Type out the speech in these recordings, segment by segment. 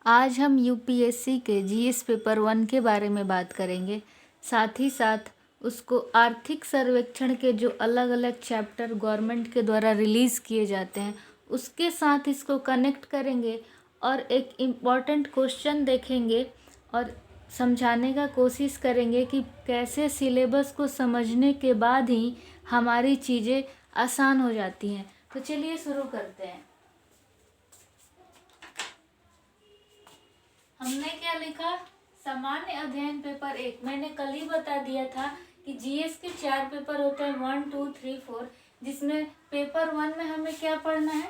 आज हम यूपीएससी के जीएस पेपर 1 के बारे में बात करेंगे। साथ ही साथ उसको आर्थिक सर्वेक्षण के जो अलग अलग चैप्टर गवर्नमेंट के द्वारा रिलीज़ किए जाते हैं उसके साथ इसको कनेक्ट करेंगे और एक इम्पॉर्टेंट क्वेश्चन देखेंगे और समझाने का कोशिश करेंगे कि कैसे सिलेबस को समझने के बाद ही हमारी चीज़ें आसान हो जाती हैं। तो चलिए शुरू करते हैं। हमने क्या लिखा? सामान्य अध्ययन पेपर 1। मैंने कल ही बता दिया था कि जीएस के 4 पेपर होते हैं, 1, 2, 3, 4, जिसमें पेपर 1 में हमें क्या पढ़ना है?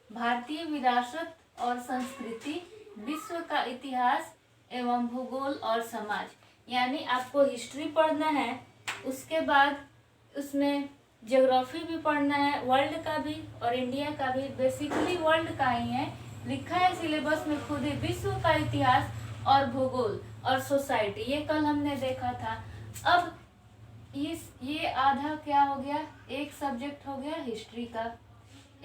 भारतीय विरासत और संस्कृति, विश्व का इतिहास एवं भूगोल और समाज, यानी आपको हिस्ट्री पढ़ना है। उसके बाद उसमें ज्योग्राफी भी पढ़ना है, वर्ल्ड का भी और इंडिया का भी। बेसिकली वर्ल्ड का ही है, लिखा है सिलेबस में खुद ही, विश्व का इतिहास और भूगोल और सोसाइटी, ये कल हमने देखा था। अब ये आधा क्या हो गया? एक सब्जेक्ट हो गया हिस्ट्री का,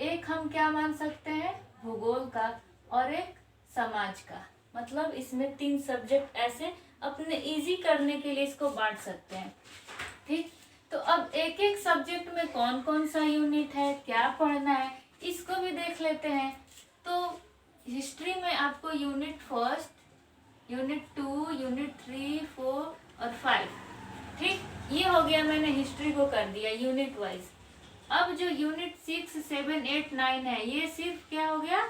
एक हम क्या मान सकते हैं भूगोल का, और एक समाज का। मतलब इसमें 3 सब्जेक्ट ऐसे अपने इजी करने के लिए इसको बांट सकते हैं। ठीक, तो अब एक एक सब्जेक्ट में कौन कौन सा यूनिट है, क्या पढ़ना है, इसको भी देख लेते हैं। तो हिस्ट्री में आपको यूनिट 1, यूनिट 2, यूनिट 3, 4 और 5। ठीक, ये हो गया, मैंने हिस्ट्री को कर दिया यूनिट वाइज। अब जो यूनिट 6, 7, 8, 9 है, ये सिर्फ क्या हो गया?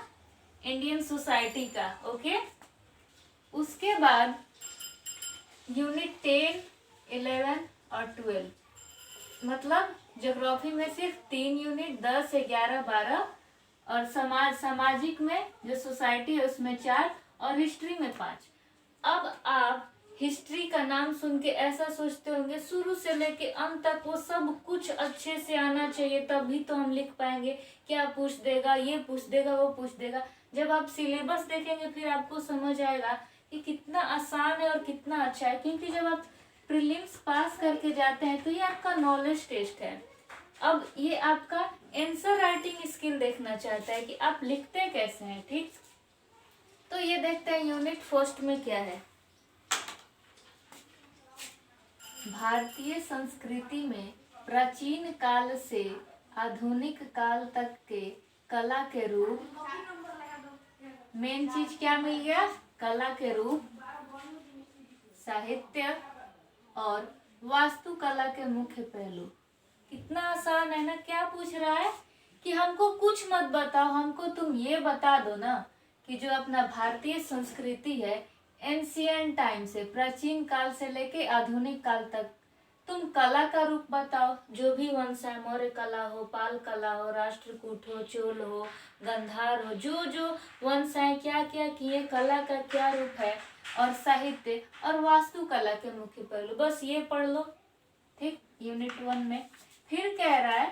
इंडियन सोसाइटी का। ओके, उसके बाद यूनिट 10, 11 और 12, मतलब ज्योग्राफी में सिर्फ 3 यूनिट, 10, 11, 12, और सामाजिक में जो सोसाइटी है उसमें 4 और हिस्ट्री में 5। अब आप हिस्ट्री का नाम सुन के ऐसा सोचते होंगे शुरू से लेके अंत तक वो सब कुछ अच्छे से आना चाहिए तभी तो हम लिख पाएंगे। क्या पूछ देगा, ये पूछ देगा, वो पूछ देगा। जब आप सिलेबस देखेंगे फिर आपको समझ आएगा कि कितना आसान है और कितना अच्छा है, क्योंकि जब आप प्रीलिम्स पास करके जाते हैं तो ये आपका नॉलेज टेस्ट है। अब ये आपका आंसर राइटिंग स्किल देखना चाहता है कि आप लिखते कैसे हैं। ठीक, तो ये देखते हैं यूनिट 1 में क्या है। भारतीय संस्कृति में प्राचीन काल से आधुनिक काल तक के कला के रूप। मेन चीज क्या मिल गया? कला के रूप, साहित्य और वास्तुकला के मुख्य पहलू। कितना आसान है ना। क्या पूछ रहा है कि हमको कुछ मत बताओ, हमको तुम ये बता दो ना कि जो अपना भारतीय संस्कृति है एंशिएंट टाइम से, प्राचीन काल से लेके आधुनिक काल तक, तुम कला का रूप बताओ। जो भी वंश है, मौर्य कला हो, पाल कला हो, राष्ट्रकूट हो, चोल हो, गंधार हो, जो जो वंश है क्या क्या किए, कला का क्या रूप है, और साहित्य और वास्तुकला के मुख्य पहलू। बस ये पढ़ लो। ठीक, यूनिट 1 में फिर कह रहा है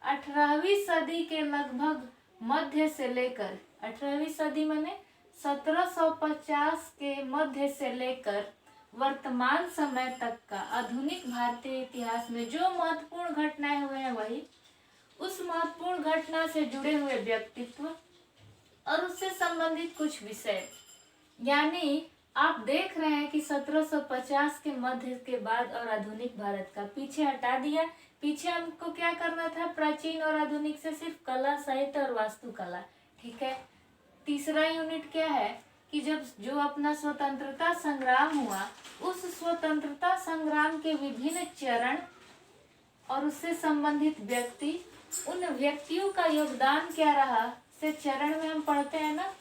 18वीं सदी के लगभग मध्य से लेकर, 18वीं सदी माने 1750 के मध्य से लेकर वर्तमान समय तक का आधुनिक भारतीय इतिहास में जो महत्वपूर्ण घटनाएं हुए हैं वही, उस महत्वपूर्ण घटना से जुड़े हुए व्यक्तित्व और उससे संबंधित कुछ विषय। यानी आप देख रहे हैं कि 1750 के मध्य के बाद और आधुनिक भारत का पीछे हटा दिया। पीछे हमको क्या करना था? प्राचीन और आधुनिक से सिर्फ कला, साहित्य और वास्तुकला। ठीक है, तीसरा यूनिट क्या है कि जब जो अपना स्वतंत्रता संग्राम हुआ, उस स्वतंत्रता संग्राम के विभिन्न चरण और उससे संबंधित व्यक्ति, उन व्यक्तियों का योगदान क्या रहा, से चरण में हम पढ़ते हैं ना,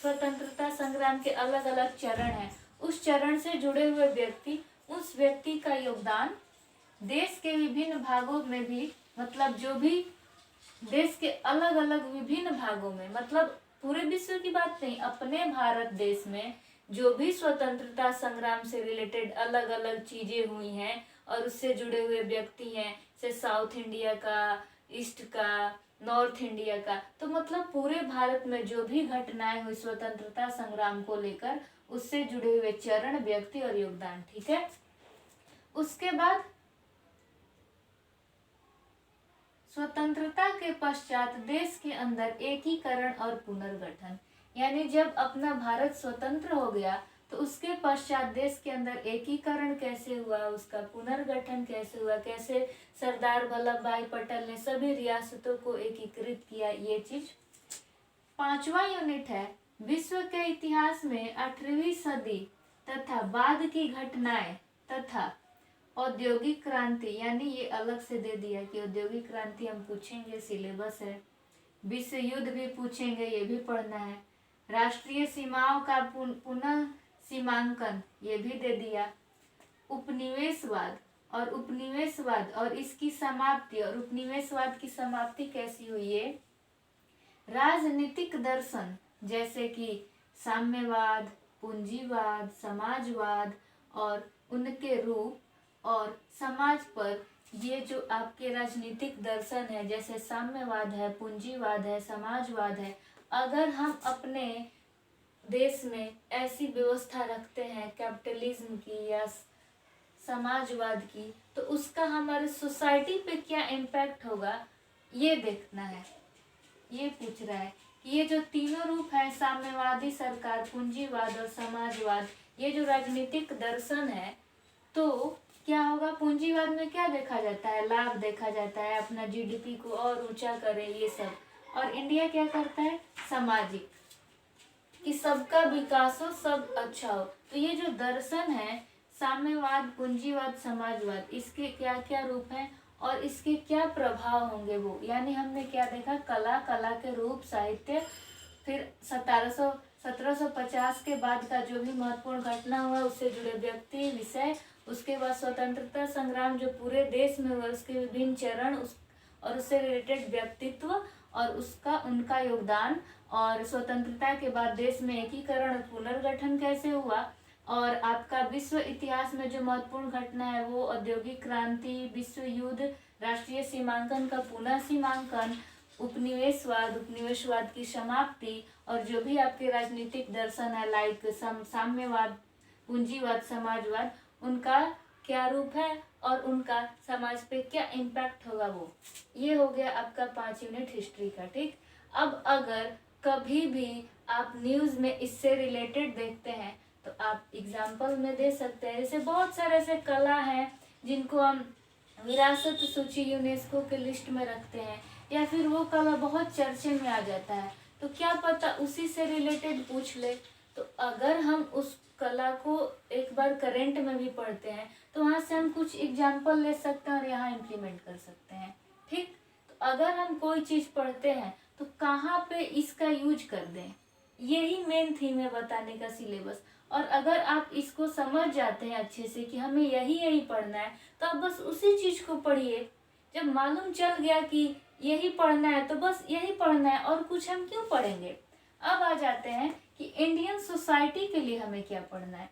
स्वतंत्रता संग्राम के अलग अलग चरण हैं। उस चरण से जुड़े हुए व्यक्ति, उस व्यक्ति का योगदान देश के विभिन्न भागों में भी, मतलब जो भी देश के अलग अलग विभिन्न भागों में, मतलब पूरे विश्व की बात नहीं, अपने भारत देश में जो भी स्वतंत्रता संग्राम से रिलेटेड अलग अलग चीजें हुई हैं और उससे जुड़े हुए व्यक्ति हैं, से साउथ इंडिया का, ईस्ट का, नॉर्थ इंडिया का, तो मतलब पूरे भारत में जो भी घटनाएं हुई स्वतंत्रता संग्राम को लेकर, उससे जुड़े हुए चरण, व्यक्ति और योगदान। ठीक है, उसके बाद स्वतंत्रता के पश्चात देश के अंदर एकीकरण और पुनर्गठन। यानी जब अपना भारत स्वतंत्र हो गया तो उसके पश्चात देश के अंदर एकीकरण कैसे हुआ, उसका पुनर्गठन कैसे हुआ, कैसे सरदार वल्लभ भाई पटेल ने सभी रियासतों को एकीकृत किया, ये चीज। 5वां यूनिट है विश्व के इतिहास में 18वीं सदी तथा बाद की घटनाएं तथा औद्योगिक क्रांति, यानी ये अलग से दे दिया कि औद्योगिक क्रांति हम पूछेंगे, सिलेबस है। विश्व युद्ध भी पूछेंगे, ये भी पढ़ना है। राष्ट्रीय सीमाओं का पुनः सीमांकन, ये भी दे दिया। उपनिवेशवाद और इसकी समाप्ति, और उपनिवेशवाद की समाप्ति कैसी हुई है। राजनीतिक दर्शन जैसे कि साम्यवाद, पूंजीवाद, समाजवाद और उनके रूप और समाज पर, ये जो आपके राजनीतिक दर्शन है जैसे साम्यवाद है, पूंजीवाद है, समाजवाद है, अगर हम अपने देश में ऐसी व्यवस्था रखते हैं कैपिटलिज्म की या समाजवाद की, तो उसका हमारे सोसाइटी पे क्या इम्पैक्ट होगा, ये देखना है। ये पूछ रहा है कि ये जो तीनों रूप हैं, साम्यवादी सरकार, पूंजीवाद और समाजवाद, ये जो राजनीतिक दर्शन है, तो क्या होगा, पूंजीवाद में क्या देखा जाता है, लाभ देखा जाता है, अपना जीडीपी को और ऊंचा करे, ये सब। और इंडिया क्या करता है, सामाजिक, कि सबका विकास हो, सब अच्छा हो। तो ये जो दर्शन है साम्यवाद, पूंजीवाद, समाजवाद, इसके क्या क्या रूप हैं और इसके क्या प्रभाव होंगे वो, यानी हमने क्या देखा, कला के रूप, साहित्य, फिर 1750 के बाद का जो भी महत्वपूर्ण घटना हुआ उससे जुड़े व्यक्ति, विषय, उसके बाद स्वतंत्रता संग्राम जो पूरे देश में हुआ उसके विभिन्न चरण, और उससे रिलेटेड व्यक्तित्व और उनका योगदान, और स्वतंत्रता के बाद देश में एकीकरण और पुनर्गठन कैसे हुआ, और आपका विश्व इतिहास में जो महत्वपूर्ण घटना है वो औद्योगिक क्रांति, विश्व युद्ध, राष्ट्रीय सीमांकन का पुनः सीमांकन, उपनिवेशवाद की समाप्ति, और जो भी आपके राजनीतिक दर्शन है लाइक साम्यवाद, पूंजीवाद, समाजवाद, उनका क्या रूप है और उनका समाज पे क्या इम्पैक्ट होगा वो। ये हो गया आपका 5 यूनिट हिस्ट्री का। ठीक, अब अगर कभी भी आप न्यूज़ में इससे रिलेटेड देखते हैं तो आप एग्जाम्पल में दे सकते हैं। जैसे बहुत सारे ऐसे कला हैं जिनको हम विरासत सूची यूनेस्को के लिस्ट में रखते हैं, या फिर वो कला बहुत चर्चे में आ जाता है, तो क्या पता उसी से रिलेटेड पूछ ले। तो अगर हम उस कला को एक बार करेंट में भी पढ़ते हैं तो वहाँ से हम कुछ एग्जाम्पल ले सकते हैं और यहाँ इम्प्लीमेंट कर सकते हैं। ठीक, तो अगर हम कोई चीज़ पढ़ते हैं तो कहाँ पे इसका यूज कर दें, यही मेन थीम है बताने का सिलेबस। और अगर आप इसको समझ जाते हैं अच्छे से कि हमें यही पढ़ना है, तो आप बस उसी चीज़ को पढ़िए। जब मालूम चल गया कि यही पढ़ना है तो बस यही पढ़ना है, और कुछ हम क्यों पढ़ेंगे। अब आ जाते हैं कि इंडियन सोसाइटी के लिए हमें क्या पढ़ना है।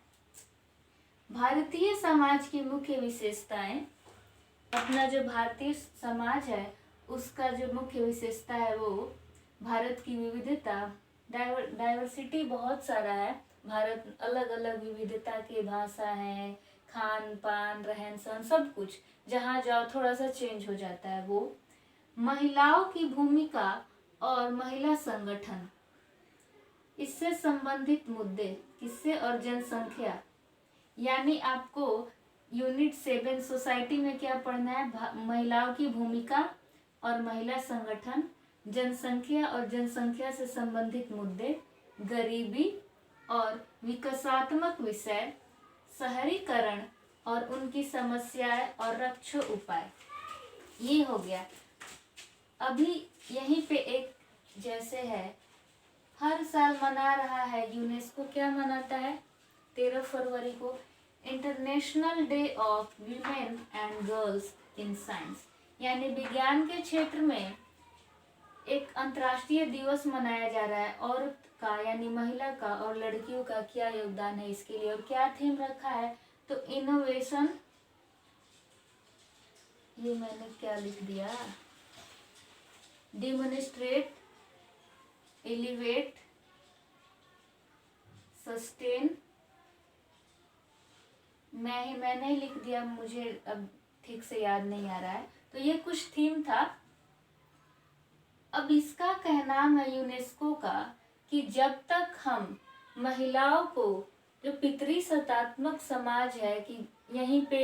भारतीय समाज की मुख्य विशेषताएं, अपना जो भारतीय समाज है उसका जो मुख्य विशेषता है वो भारत की विविधता, डाइवर्सिटी बहुत सारा है भारत, अलग अलग विविधता की भाषा है, खान पान, रहन सहन, सब कुछ जहाँ जाओ थोड़ा सा चेंज हो जाता है वो। महिलाओं की भूमिका और महिला संगठन, इससे संबंधित मुद्दे, किससे, और जनसंख्या, यानी आपको यूनिट 7 सोसाइटी में क्या पढ़ना है, महिलाओं की भूमिका और महिला संगठन, जनसंख्या और जनसंख्या से संबंधित मुद्दे, गरीबी और विकासात्मक विषय, शहरीकरण और उनकी समस्याएं और रक्षा उपाय। ये हो गया। अभी यहीं पे एक जैसे है, हर साल मना रहा है यूनेस्को, क्या मनाता है, 13 फरवरी को international day of women and girls in science, यानी विज्ञान के क्षेत्र में एक अंतर्राष्ट्रीय दिवस मनाया जा रहा है। औरत का यानी महिला का और लड़कियों का क्या योगदान है इसके लिए, और क्या थीम रखा है, तो इनोवेशन, ये मैंने क्या लिख दिया, डिमोनिस्ट्रेट, एलिवेट, सस्टेन, मैंने ही लिख दिया, मुझे अब ठीक से याद नहीं आ रहा है। तो ये कुछ थीम था। अब इसका कहना है यूनेस्को का कि जब तक हम महिलाओं को, जो पितृ सत्तात्मक समाज है कि यहीं पे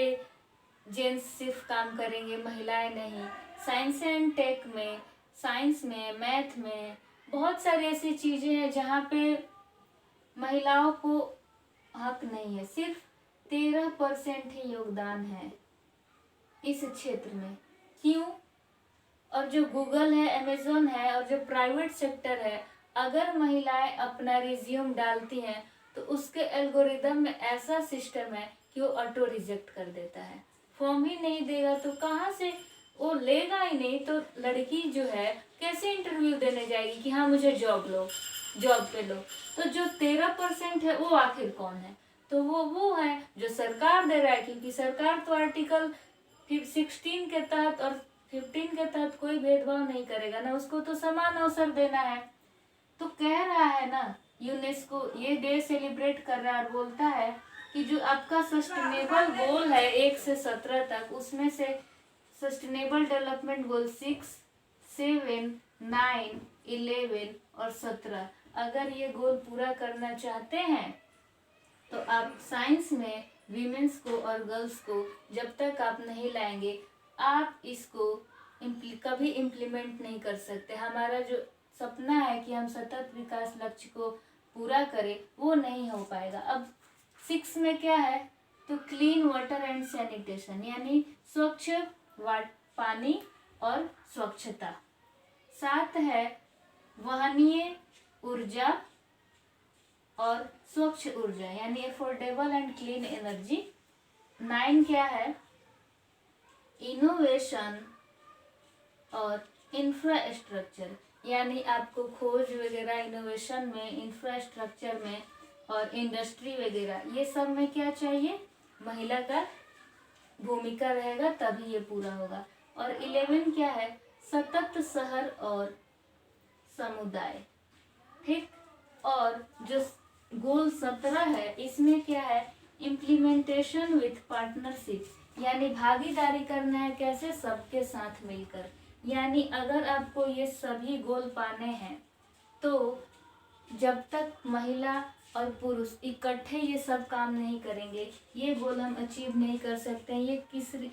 जेंट्स सिर्फ काम करेंगे महिलाएं नहीं, साइंस एंड टेक में, साइंस में, मैथ में बहुत सारी ऐसी चीजें हैं जहाँ पे महिलाओं को हक नहीं है। सिर्फ 13% ही योगदान है इस क्षेत्र में। क्यों? और जो गूगल है, अमेजोन है और जो प्राइवेट सेक्टर है, अगर महिलाएं अपना रिज्यूम डालती हैं तो उसके एल्गोरिदम में ऐसा सिस्टम है कि वो ऑटो रिजेक्ट कर देता है। फॉर्म ही नहीं देगा तो कहाँ से वो लेगा ही नहीं, तो लड़की जो है कैसे इंटरव्यू देने जाएगी कि हाँ मुझे जॉब लो, जॉब पे लो। तो जो 13% है वो आखिर कौन है? तो वो है जो सरकार दे रहा है, क्योंकि सरकार तो आर्टिकल 16 के तहत और 15 के तहत कोई भेदभाव नहीं करेगा ना, उसको तो समान अवसर देना है। तो कह रहा है ना, यूनेस्को ये डे सेलिब्रेट कर रहा है और बोलता है कि जो आपका सस्टेनेबल गोल है 1 से 17 तक, उसमें से सस्टेनेबल डेवलपमेंट गोल 6, 7, 9, 11 और 17, अगर ये गोल पूरा करना चाहते हैं तो आप साइंस में वीमेंस को और गर्ल्स को जब तक आप नहीं लाएंगे, आप इसको कभी इम्प्लीमेंट नहीं कर सकते। हमारा जो सपना है कि हम सतत विकास लक्ष्य को पूरा करें, वो नहीं हो पाएगा। अब 6 में क्या है? तो क्लीन वाटर एंड सैनिटेशन, यानी स्वच्छ पानी और स्वच्छता। 7 है वहनीय ऊर्जा और स्वच्छ ऊर्जा, यानी अफोर्डेबल एंड क्लीन एनर्जी। 9 क्या है? इनोवेशन और इंफ्रास्ट्रक्चर, यानी आपको खोज वगैरह, इनोवेशन में, इंफ्रास्ट्रक्चर में और इंडस्ट्री वगैरह, ये सब में क्या चाहिए? महिला का भूमिका रहेगा, तभी ये पूरा होगा। और 11 क्या है? सतत शहर और समुदाय। ठीक। और जो गोल 17 है, इसमें क्या है? इम्प्लीमेंटेशन विथ पार्टनरशिप, यानी भागीदारी करना है। कैसे? सबके साथ मिलकर। यानी अगर आपको ये सभी गोल पाने हैं तो जब तक महिला और पुरुष इकट्ठे ये सब काम नहीं करेंगे, ये गोल हम अचीव नहीं कर सकते हैं। ये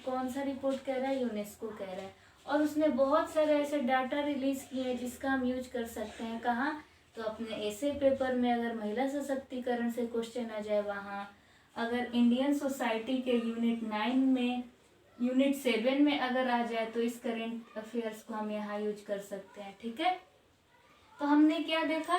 कौन सा रिपोर्ट कह रहा है? यूनेस्को कह रहा है। और उसने बहुत सारे ऐसे डाटा रिलीज किए हैं जिसका हम यूज कर सकते हैं। कहाँ? तो अपने ऐसे पेपर में अगर महिला सशक्तिकरण से क्वेश्चन आ जाए वहाँ, अगर इंडियन सोसाइटी के यूनिट 9 में, यूनिट 7 में अगर आ जाए तो इस करेंट अफेयर्स को हम यहाँ यूज कर सकते हैं। ठीक है। तो हमने क्या देखा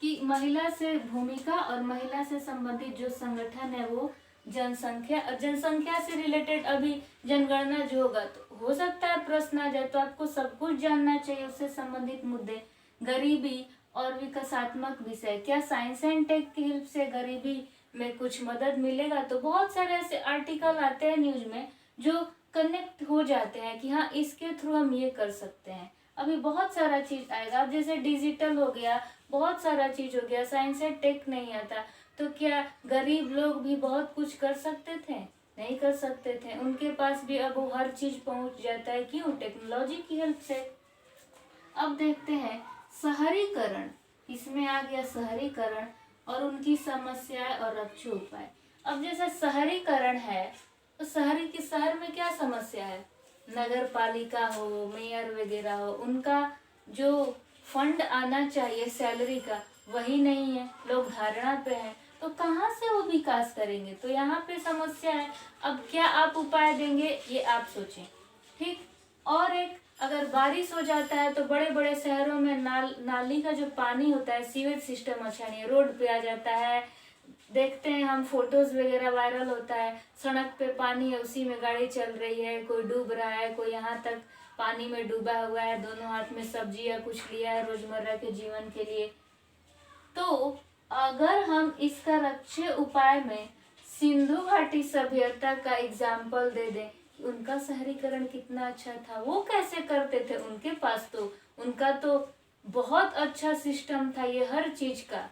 कि महिला से भूमिका और महिला से संबंधित जो संगठन है वो जनसंख्या से रिलेटेड अभी जनगणना जो होगा तो हो सकता है प्रश्न आ जाए, तो आपको सब कुछ जानना चाहिए उससे संबंधित मुद्दे। गरीबी और विकासात्मक विषय, क्या साइंस एंड टेक की हेल्प से गरीबी में कुछ मदद मिलेगा? तो बहुत सारे ऐसे आर्टिकल आते हैं न्यूज में जो कनेक्ट हो जाते हैं कि हाँ इसके थ्रू हम ये कर सकते हैं। अभी बहुत सारा चीज आएगा। अब जैसे डिजिटल हो गया, बहुत सारा चीज हो गया, साइंस एंड टेक नहीं आता तो क्या गरीब लोग भी बहुत कुछ कर सकते थे? नहीं कर सकते थे। उनके पास भी अब वो हर चीज पहुंच जाता है। क्यों? टेक्नोलॉजी की हेल्प से। अब देखते हैं शहरीकरण, इसमें आ गया शहरीकरण और उनकी समस्याएं और रक्षा उपाय। अब जैसे शहरीकरण है तो शहर में क्या समस्या है? नगर पालिका हो, मेयर वगैरह हो, उनका जो फंड आना चाहिए सैलरी का वही नहीं है, लोग धारणा पे हैं, तो कहाँ से वो विकास करेंगे? तो यहाँ पे समस्या है। अब क्या आप उपाय देंगे ये आप सोचें। ठीक। और एक, अगर बारिश हो जाता है तो बड़े बड़े शहरों में नाली का जो पानी होता है, सीवेज सिस्टम अच्छा नहीं है, रोड पे आ जाता है। देखते हैं हम, फोटोज वगैरह वायरल होता है, सड़क पे पानी है, उसी में गाड़ी चल रही है, कोई डूब रहा है, कोई यहाँ तक पानी में डूबा हुआ है, दोनों हाथ में सब्जी या कुछ लिया है रोजमर्रा के जीवन के लिए। तो अगर हम इसका रक्षा उपाय में सिंधु घाटी सभ्यता का एग्जाम्पल दे दें, उनका शहरीकरण कितना अच्छा था, वो कैसे करते थे, उनके पास तो उनका तो बहुत अच्छा सिस्टम था ये हर चीज का,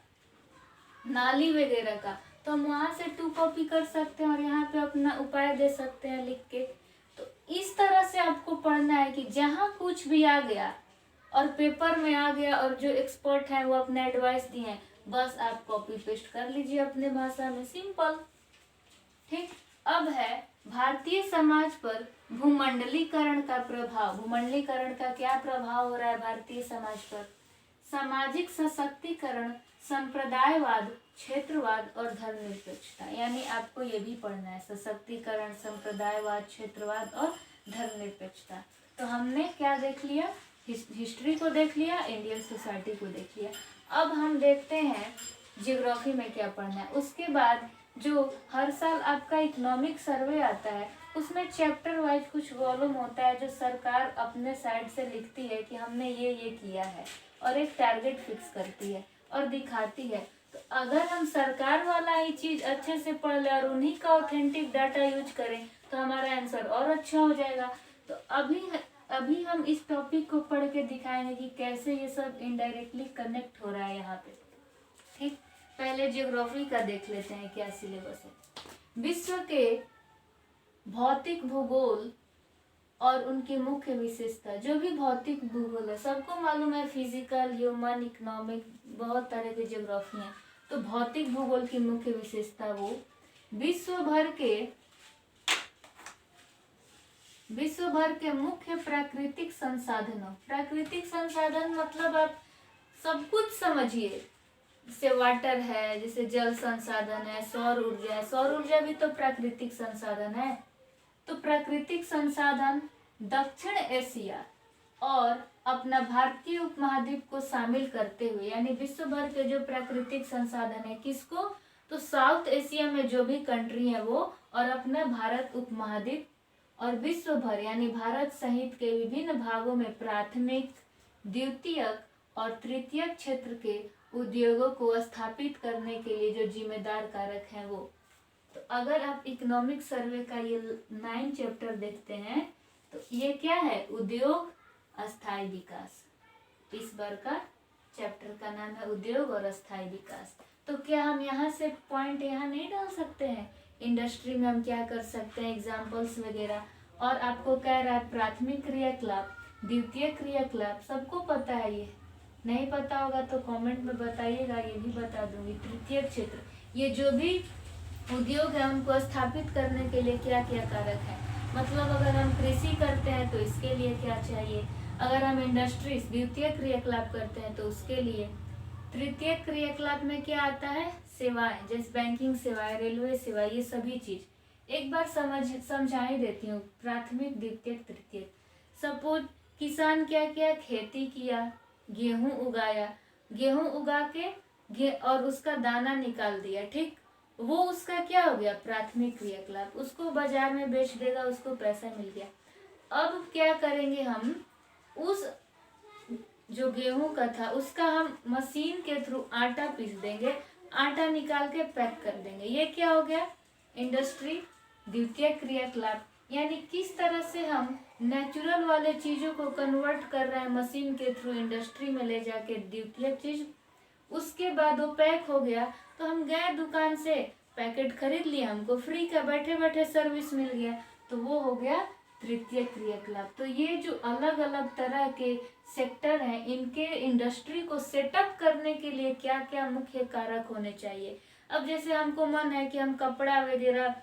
नाली वगैरह का। तो हम वहां से 2 कॉपी कर सकते हैं और यहाँ पे अपना उपाय दे सकते हैं लिख के। तो इस तरह से आपको पढ़ना है कि जहाँ कुछ भी आ गया और पेपर में आ गया और जो एक्सपर्ट हैं वो अपने एडवाइस दिए हैं, बस आप कॉपी पेस्ट कर लीजिए अपने भाषा में, सिंपल। ठीक। अब है भारतीय समाज पर भूमंडलीकरण का प्रभाव। भूमंडलीकरण का क्या प्रभाव हो रहा है भारतीय समाज पर? सामाजिक सशक्तिकरण, संप्रदायवाद, क्षेत्रवाद और धर्मनिरपेक्षता। यानी आपको ये भी पढ़ना है, सशक्तिकरण, संप्रदायवाद, क्षेत्रवाद और धर्मनिरपेक्षता। तो हमने क्या देख लिया? हिस्ट्री को देख लिया, इंडियन सोसाइटी को देख लिया। अब हम देखते हैं ज्योग्राफी में क्या पढ़ना है। उसके बाद जो हर साल आपका इकोनॉमिक सर्वे आता है उसमें चैप्टर वाइज कुछ वॉल्यूम होता है जो सरकार अपने साइड से लिखती है कि हमने ये किया है, और एक टारगेट फिक्स करती है और दिखाती है। तो अगर हम सरकार वाला ही चीज अच्छे से पढ़ ले और उन्हीं का ऑथेंटिक डाटा यूज करें तो हमारा आंसर और अच्छा हो जाएगा। तो अभी हम इस टॉपिक को पढ़ के दिखाएंगे कि कैसे ये सब इनडायरेक्टली कनेक्ट हो रहा है यहाँ पे। ठीक। पहले ज्योग्राफी का देख लेते हैं क्या सिलेबस है। विश्व के भौतिक भूगोल और उनकी मुख्य विशेषता। जो भी भौतिक भूगोल है सबको मालूम है, फिजिकल, ह्यूमन, इकोनॉमिक, बहुत तरह के ज्योग्राफी हैं। तो भौतिक भूगोल की मुख्य विशेषता वो विश्व भर के मुख्य प्राकृतिक संसाधनों। प्राकृतिक संसाधन मतलब आप सब कुछ समझिए, जैसे वाटर है, जैसे जल संसाधन है, सौर ऊर्जा है। सौर ऊर्जा भी तो प्राकृतिक संसाधन है। तो प्राकृतिक संसाधन दक्षिण एशिया और अपना भारतीय उपमहाद्वीप को शामिल करते हुए, यानी विश्व भर के जो प्राकृतिक संसाधन है किसको? तो साउथ एशिया में जो भी कंट्री है वो, और अपना भारत उपमहाद्वीप और विश्व भर यानी भारत सहित के विभिन्न भागों में प्राथमिक, द्वितीयक और तृतीयक क्षेत्र के उद्योगों को स्थापित करने के लिए जो जिम्मेदार कारक हैं वो। तो अगर आप इकोनॉमिक सर्वे का ये 9 चैप्टर देखते हैं तो ये क्या है? उद्योग, अस्थायी विकास। इस बार का चैप्टर का नाम है उद्योग और अस्थायी विकास। तो क्या हम यहाँ से पॉइंट यहाँ नहीं डाल सकते हैं? इंडस्ट्री में हम क्या कर सकते हैं, एग्जाम्पल्स वगैरह। और आपको कह रहा है प्राथमिक क्रियाकलाप, द्वितीय क्रियाकलाप, सबको पता है। ये नहीं पता होगा तो कमेंट में बताइएगा, ये भी बता दूंगी। तृतीय क्षेत्र, ये जो भी उद्योग है उनको स्थापित करने के लिए क्या क्या कारक है, मतलब अगर हम कृषि करते हैं तो इसके लिए क्या चाहिए, अगर हम इंडस्ट्रीज द्वितीय क्रियाकलाप करते हैं तो उसके लिए। तृतीय क्रियाकलाप में क्या आता है? सेवाएं, जैसे बैंकिंग सेवाएं, रेलवे सेवा, ये सभी चीज एक बार समझा ही देती हूँ। प्राथमिक, द्वितीय, तृतीय। सपोज किसान क्या किया? खेती किया, गेहूं उगाया, गेहूं उगा के और उसका दाना निकाल दिया। ठीक। वो उसका क्या हो गया? प्राथमिक क्रियाकलाप। उसको बाजार में बेच देगा, उसको पैसा मिल गया। अब क्या करेंगे हम? उस जो गेहूं का था उसका हम मशीन के थ्रू आटा पीस देंगे, आटा निकाल के पैक कर देंगे। ये क्या हो गया? इंडस्ट्री, द्वितीय क्रियाकलाप। यानी किस तरह से हम नेचुरल वाले चीजों को कन्वर्ट कर रहे हैं मशीन के थ्रू इंडस्ट्री में ले जाके द्वितीय चीज। उसके बाद वो पैक हो गया तो हम गए दुकान से, पैकेट खरीद लिया, हमको फ्री का बैठे बैठे सर्विस मिल गया, तो वो हो गया तृतीय क्रियाकलाप। तो ये जो अलग अलग तरह के सेक्टर हैं, इनके इंडस्ट्री को सेटअप करने के लिए क्या क्या मुख्य कारक होने चाहिए। अब जैसे हमको मन है कि हम कपड़ा वगैरह,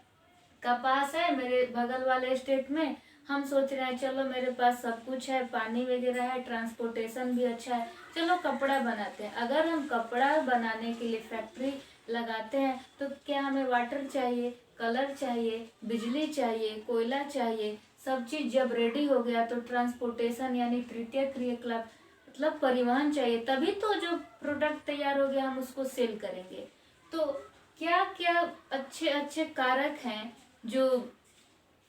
कपास है मेरे बगल वाले स्टेट में, हम सोच रहे हैं चलो मेरे पास सब कुछ है, पानी वगैरह है, ट्रांसपोर्टेशन भी अच्छा है, चलो कपड़ा बनाते हैं। अगर हम कपड़ा बनाने के लिए फैक्ट्री लगाते हैं तो क्या हमें वाटर चाहिए, कलर चाहिए, बिजली चाहिए, कोयला चाहिए। सब चीज जब रेडी हो गया तो ट्रांसपोर्टेशन यानी तृतीय क्रियाकलाप मतलब परिवहन चाहिए, तभी तो जो प्रोडक्ट तैयार हो गया हम उसको सेल करेंगे। तो क्या क्या अच्छे अच्छे कारक हैं जो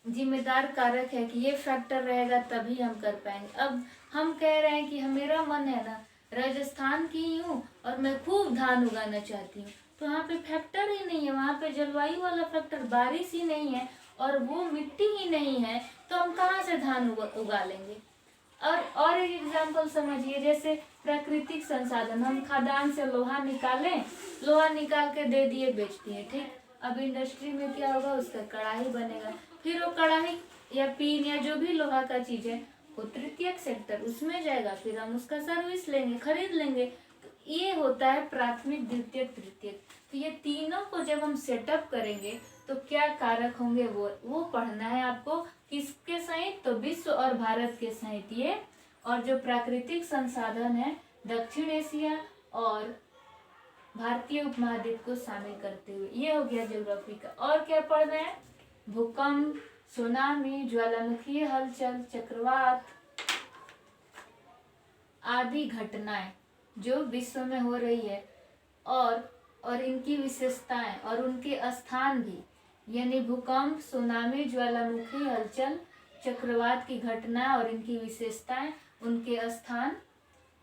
जिम्मेदार कारक है कि ये फैक्टर रहेगा तभी हम कर पाएंगे। अब हम कह रहे हैं कि मेरा मन है ना राजस्थान की ही हूँ और मैं खूब धान उगाना चाहती हूँ, तो वहाँ पे फैक्टर ही नहीं है, वहाँ पे जलवायु वाला फैक्टर, बारिश ही नहीं है और वो मिट्टी ही नहीं है, तो हम कहाँ से धान उगा लेंगे। और एक एग्जाम्पल समझिए, जैसे प्राकृतिक संसाधन, हम खदान से लोहा निकालें, लोहा निकाल के दे दिए, बेच दिए। ठीक। अब इंडस्ट्री में क्या होगा? उसका कढ़ाई बनेगा, फिर वो कढ़ाई या पीन या जो भी लोहा का चीज है वो तृतीयक सेक्टर उसमें जाएगा, फिर हम उसका सर्विस लेंगे, खरीद लेंगे। तो ये होता है प्राथमिक, द्वितीयक, तृतीयक। तो ये तीनों को जब हम सेटअप करेंगे तो क्या कारक होंगे वो पढ़ना है आपको। किसके सहित? तो विश्व और भारत के सहित ये, और जो प्राकृतिक संसाधन है दक्षिण एशिया और भारतीय उपमहाद्वीप को शामिल करते हुए, ये हो गया ज्योग्राफी का। और क्या पढ़ना है? भूकंप, सुनामी, ज्वालामुखीय हलचल, चक्रवात आदि घटनाएं जो विश्व में हो रही है, और इनकी विशेषताएं और उनके स्थान भी, यानी भूकंप, सुनामी, ज्वालामुखी हलचल, चक्रवात की घटना और इनकी विशेषताएं, उनके स्थान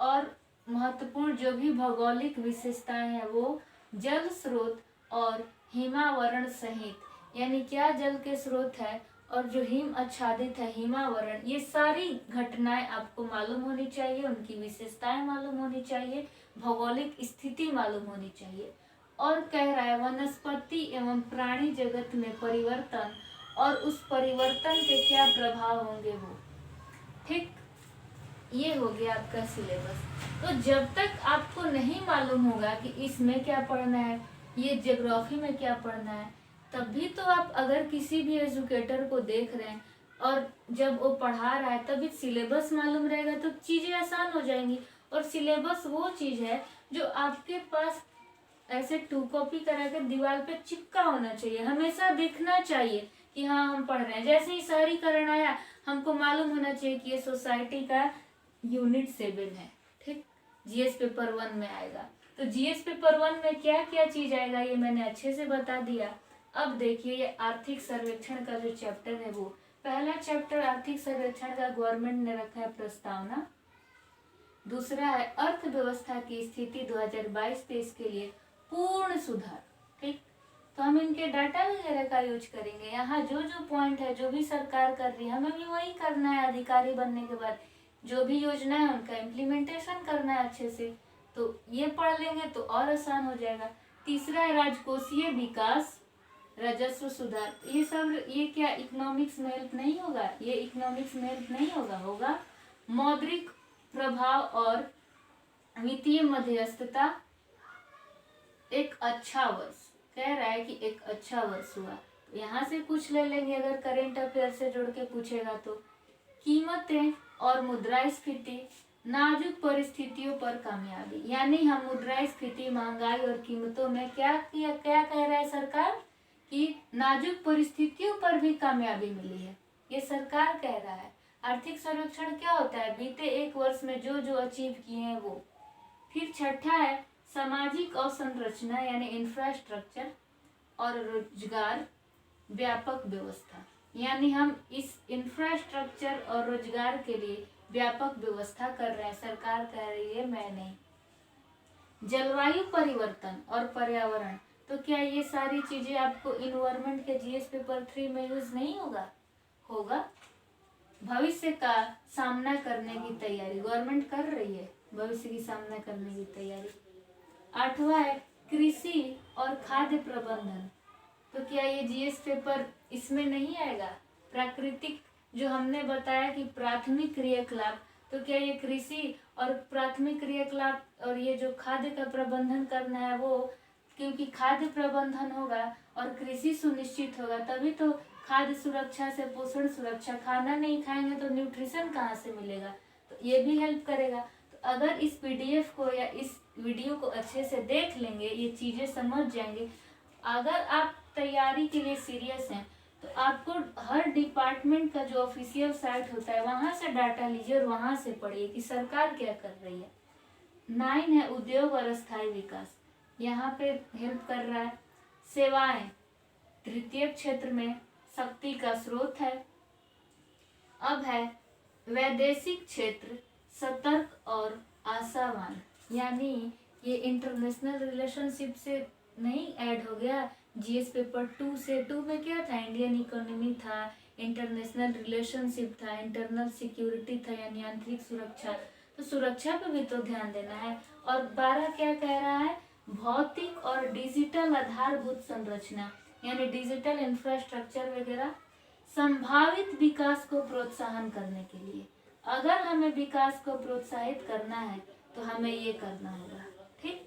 और महत्वपूर्ण जो भी भौगोलिक विशेषताएं हैं वो जल स्रोत और हिमावरण सहित, यानी क्या जल के स्रोत है और जो हिम आच्छादित है हिमावरण, ये सारी घटनाएं आपको मालूम होनी चाहिए, उनकी विशेषताएं मालूम होनी चाहिए, भौगोलिक स्थिति मालूम होनी चाहिए। और कह रहा है वनस्पति एवं प्राणी जगत में परिवर्तन और उस परिवर्तन के क्या प्रभाव होंगे वो। ठीक, ये हो गया आपका सिलेबस। तो जब तक आपको नहीं मालूम होगा कि इसमें क्या पढ़ना है, ये ज्योग्राफी में क्या पढ़ना है, तभी तो आप अगर किसी भी एजुकेटर को देख रहे हैं और जब वो पढ़ा रहा है तभी सिलेबस मालूम रहेगा तो चीज़ें आसान हो जाएंगी। और सिलेबस वो चीज़ है जो आपके पास ऐसे 2 कॉपी करा के दीवार पे चिपका होना चाहिए, हमेशा दिखना चाहिए कि हाँ हम पढ़ रहे हैं। जैसे ही शहरीकरण आया हमको मालूम होना चाहिए कि ये सोसाइटी का यूनिट 7 है। ठीक, जीएस पेपर 1 में आएगा। तो जीएस पेपर 1 में क्या क्या चीज आएगा ये मैंने अच्छे से बता दिया। अब देखिए ये आर्थिक सर्वेक्षण का जो चैप्टर है वो पहला चैप्टर आर्थिक सर्वेक्षण का गवर्नमेंट ने रखा है प्रस्तावना। दूसरा है अर्थव्यवस्था की स्थिति 2022-23 के लिए पूर्ण सुधार। ठीक, तो हम इनके डाटा वगैरह का यूज करेंगे। यहाँ जो जो पॉइंट है जो भी सरकार कर रही है हमें भी वही करना है। अधिकारी बनने के बाद जो भी योजना है उनका इम्प्लीमेंटेशन करना है अच्छे से। तो ये पढ़ लेंगे तो और आसान हो जाएगा। तीसरा है राजकोषीय विकास, राजस्व सुधार। ये सब ये क्या इकोनॉमिक्स में हेल्प नहीं होगा? ये इकोनॉमिक्स में हेल्प नहीं होगा, होगा मौद्रिक प्रभाव और वित्तीय मध्यस्थता। एक अच्छा वर्ष कह रहा है कि एक अच्छा वर्ष हुआ, तो यहाँ से कुछ ले लेंगे अगर करेंट अफेयर से जोड़ के पूछेगा तो। कीमतें और मुद्रास्फीति, नाजुक परिस्थितियों पर कामयाबी, यानी हम मुद्रास्फीति, महंगाई और कीमतों में क्या कह रहा है सरकार कि नाजुक परिस्थितियों पर भी कामयाबी मिली है, ये सरकार कह रहा है। आर्थिक सर्वेक्षण क्या होता है? बीते एक वर्ष में जो जो अचीव किए हैं वो। फिर छठा है सामाजिक अवसंरचना यानी इंफ्रास्ट्रक्चर और रोजगार व्यापक व्यवस्था, यानी हम इस इंफ्रास्ट्रक्चर और रोजगार के लिए व्यापक व्यवस्था कर रहे हैं, सरकार कह रही है, मैं नहीं। जलवायु परिवर्तन और पर्यावरण, तो क्या ये सारी चीजें आपको इन्वायरमेंट के जीएस पेपर 3 में यूज नहीं होगा? होगा। भविष्य का सामना करने की तैयारी गवर्नमेंट कर रही है, भविष्य की सामना करने की तैयारी। आठवां है कृषि और खाद्य प्रबंधन, तो क्या ये जीएस पेपर इसमें नहीं आएगा? प्राकृतिक जो हमने बताया कि प्राथमिक क्रियाकलाप, तो क्या ये कृषि और प्राथमिक क्रियाकलाप और ये जो खाद्य का प्रबंधन करना है वो, क्योंकि खाद्य प्रबंधन होगा और कृषि सुनिश्चित होगा तभी तो खाद्य सुरक्षा से पोषण सुरक्षा। खाना नहीं खाएंगे तो न्यूट्रिशन कहाँ से मिलेगा? तो ये भी हेल्प करेगा। तो अगर इस पीडीएफ को या इस वीडियो को अच्छे से देख लेंगे, ये चीज़ें समझ जाएंगे। अगर आप तैयारी के लिए सीरियस हैं तो आपको हर डिपार्टमेंट का जो ऑफिशियल साइट होता है वहाँ से डाटा लीजिए और वहाँ से पढ़िए कि सरकार क्या कर रही है। 9 है उद्योग और स्थायी विकास, यहाँ पे हेल्प कर रहा है। सेवाएं तृतीय क्षेत्र में शक्ति का स्रोत है। अब है वैदेशिक क्षेत्र सतर्क और आशावान, यानी ये इंटरनेशनल रिलेशनशिप से नहीं ऐड हो गया जीएस पेपर 2 से। 2 में क्या था? इंडियन इकोनॉमी था, इंटरनेशनल रिलेशनशिप था, इंटरनल सिक्योरिटी था यानी आंतरिक सुरक्षा। तो सुरक्षा पे भी तो ध्यान देना है। और 12 क्या कह रहा है? भौतिक और डिजिटल आधारभूत संरचना यानी डिजिटल इंफ्रास्ट्रक्चर वगैरह संभावित विकास को प्रोत्साहन करने के लिए। अगर हमें विकास को प्रोत्साहित करना है तो हमें ये करना होगा। ठीक,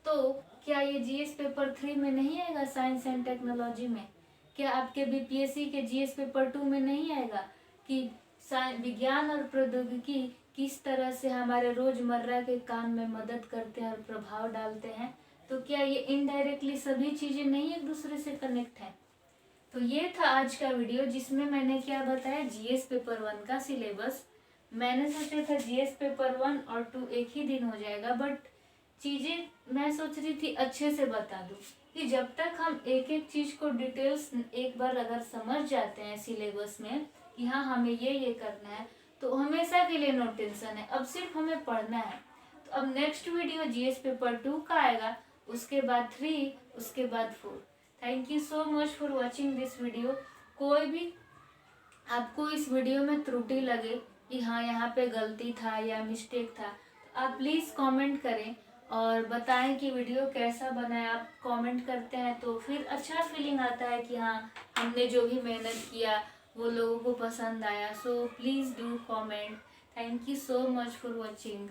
तो क्या ये जीएस पेपर 3 में नहीं आएगा? साइंस एंड टेक्नोलॉजी में क्या आपके बीपीएससी के जीएस पेपर 2 में नहीं आएगा कि विज्ञान और प्रौद्योगिकी किस तरह से हमारे रोजमर्रा के काम में मदद करते हैं और प्रभाव डालते हैं? तो क्या ये इनडायरेक्टली सभी चीजें नहीं एक दूसरे से कनेक्ट है? तो ये था आज का वीडियो जिसमें मैंने क्या बताया, जीएस पेपर 1 का सिलेबस। मैंने सोचा था जीएस पेपर 1 और 2 एक ही दिन हो जाएगा, बट चीजें मैं सोच रही थी अच्छे से बता दूं कि जब तक हम एक एक चीज को डिटेल्स एक बार अगर समझ जाते हैं सिलेबस में कि हाँ हमें ये करना है, तो हमेशा के लिए नो टेंशन है, अब सिर्फ हमें पढ़ना है। तो अब नेक्स्ट वीडियो जीएस पेपर 2 का आएगा, उसके बाद 3, उसके बाद 4। Thank you so much for watching this video. कोई भी आपको इस वीडियो में त्रुटि लगे कि हाँ यहाँ पे गलती था या मिस्टेक था, तो आप प्लीज़ कमेंट करें और बताएं कि वीडियो कैसा बना है। आप कमेंट करते हैं तो फिर अच्छा फीलिंग आता है कि हाँ हमने जो भी मेहनत किया वो लोगों को पसंद आया। So please do comment. Thank you so much for watching.